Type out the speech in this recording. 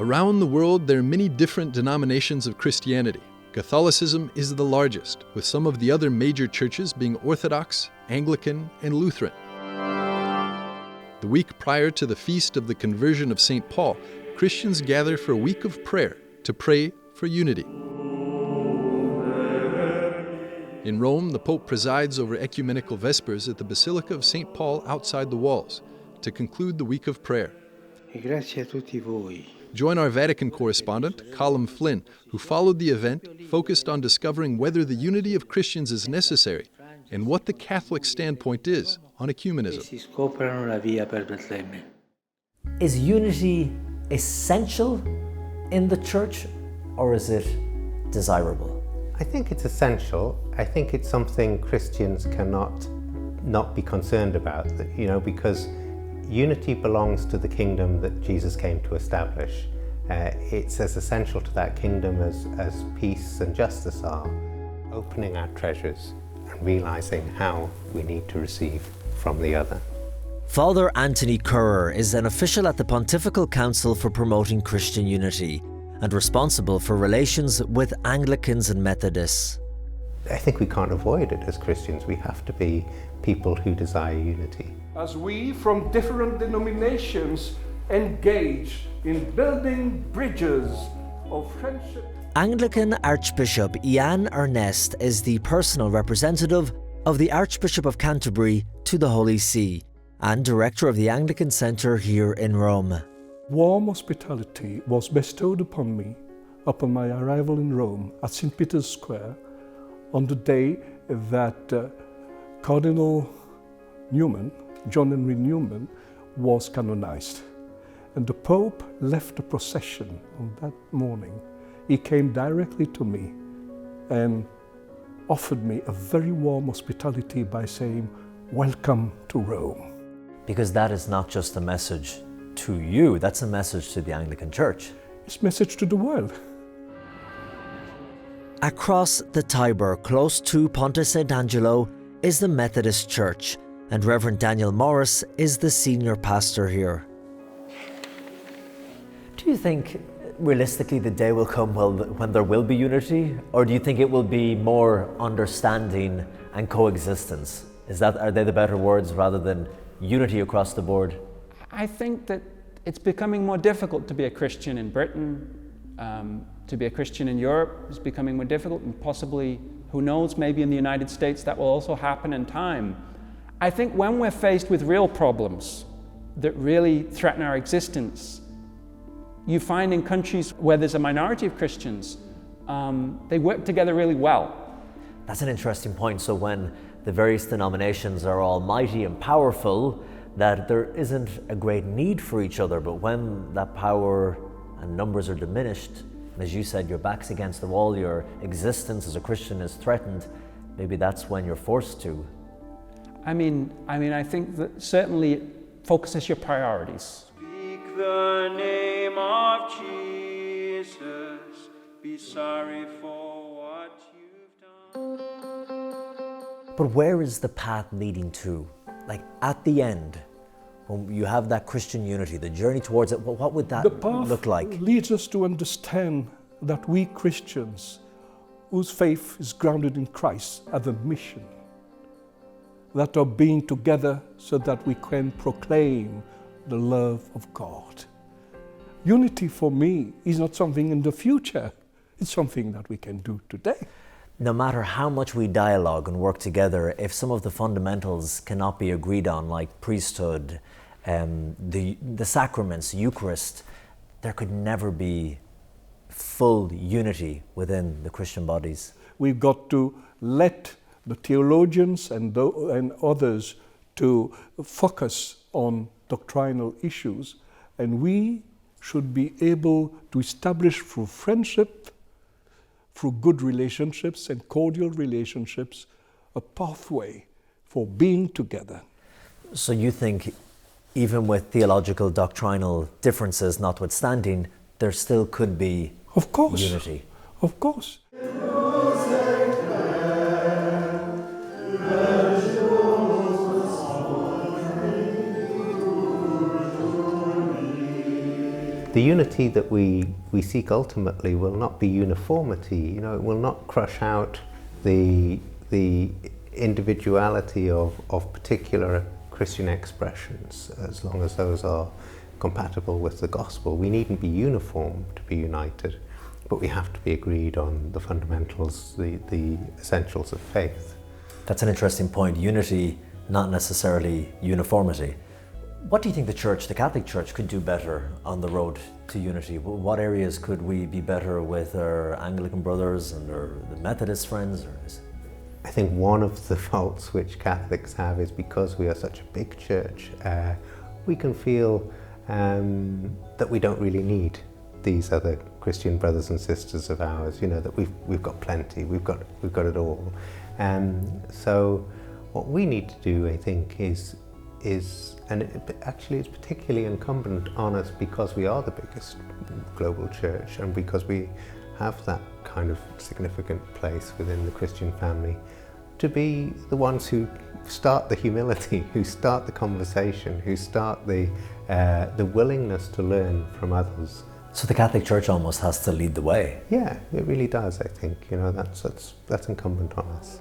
Around the world, there are many different denominations of Christianity. Catholicism is the largest, with some of the other major churches being Orthodox, Anglican, and Lutheran. The week prior to the feast of the conversion of St. Paul, Christians gather for a week of prayer to pray for unity. In Rome, the Pope presides over ecumenical vespers at the Basilica of St. Paul outside the walls to conclude the week of prayer. Join our Vatican correspondent, Colm Flynn, who followed the event, focused on discovering whether the unity of Christians is necessary and what the Catholic standpoint is on ecumenism. Is unity essential in the Church, or is it desirable? I think it's essential. I think it's something Christians cannot not be concerned about, because unity belongs to the kingdom that Jesus came to establish. It's as essential to that kingdom as peace and justice are. Opening our treasures and realizing how we need to receive from the other. Father Anthony Currer is an official at the Pontifical Council for Promoting Christian Unity and responsible for relations with Anglicans and Methodists. I think we can't avoid it as Christians. We have to be people who desire unity. As we from different denominations engage in building bridges of friendship. Anglican Archbishop Ian Ernest is the personal representative of the Archbishop of Canterbury to the Holy See and director of the Anglican Centre here in Rome. Warm hospitality was bestowed upon me upon my arrival in Rome at St. Peter's Square on the day that Cardinal Newman, John Henry Newman, was canonized. And the Pope left the procession on that morning. He came directly to me and offered me a very warm hospitality by saying, "Welcome to Rome." Because that is not just a message to you, that's a message to the Anglican Church. It's a message to the world. Across the Tiber, close to Ponte St. Angelo, is the Methodist Church, and Reverend Daniel Morris is the senior pastor here. Do you think realistically the day will come when there will be unity, or do you think it will be more understanding and coexistence? Are they the better words rather than unity across the board? I think that it's becoming more difficult to be a Christian in Britain. To be a Christian in Europe is becoming more difficult, and possibly, who knows, maybe in the United States that will also happen in time. I think when we're faced with real problems that really threaten our existence, you find in countries where there's a minority of Christians, they work together really well. That's an interesting point. So when the various denominations are all mighty and powerful, that there isn't a great need for each other, but when that power and numbers are diminished, and as you said, your back's against the wall, your existence as a Christian is threatened, maybe that's when you're forced to. I think that certainly it focuses your priorities. Speak the name of Jesus, be sorry for what you've done. But where is the path leading to? Like at the end, when you have that Christian unity, the journey towards it, what would that look like? The path leads us to understand that we Christians, whose faith is grounded in Christ, have a mission, that are being together so that we can proclaim the love of God. Unity for me is not something in the future, it's something that we can do today. No matter how much we dialogue and work together, if some of the fundamentals cannot be agreed on, like priesthood, the sacraments, Eucharist, there could never be full unity within the Christian bodies. We've got to let the theologians and others to focus on doctrinal issues, and we should be able to establish through friendship, through good relationships and cordial relationships, a pathway for being together. So you think, even with theological doctrinal differences notwithstanding, there still could be unity? Of course. The unity that we seek ultimately will not be uniformity. You know, it will not crush out the individuality of particular Christian expressions, as long as those are compatible with the gospel. We needn't be uniform to be united, but we have to be agreed on the fundamentals, the essentials of faith. That's an interesting point. Unity, not necessarily uniformity. What do you think the Catholic Church, could do better on the road to unity? What areas could we be better with our Anglican brothers and the Methodist friends? I think one of the faults which Catholics have is because we are such a big church, we can feel that we don't really need these other Christian brothers and sisters of ours. You know, that we've got plenty, we've got it all. So what we need to do, I think, is and actually it's particularly incumbent on us because we are the biggest global church and because we have that kind of significant place within the Christian family, to be the ones who start the humility, who start the conversation, who start the willingness to learn from others. So the Catholic Church almost has to lead the way. Yeah, it really does, I think. You know, that's incumbent on us.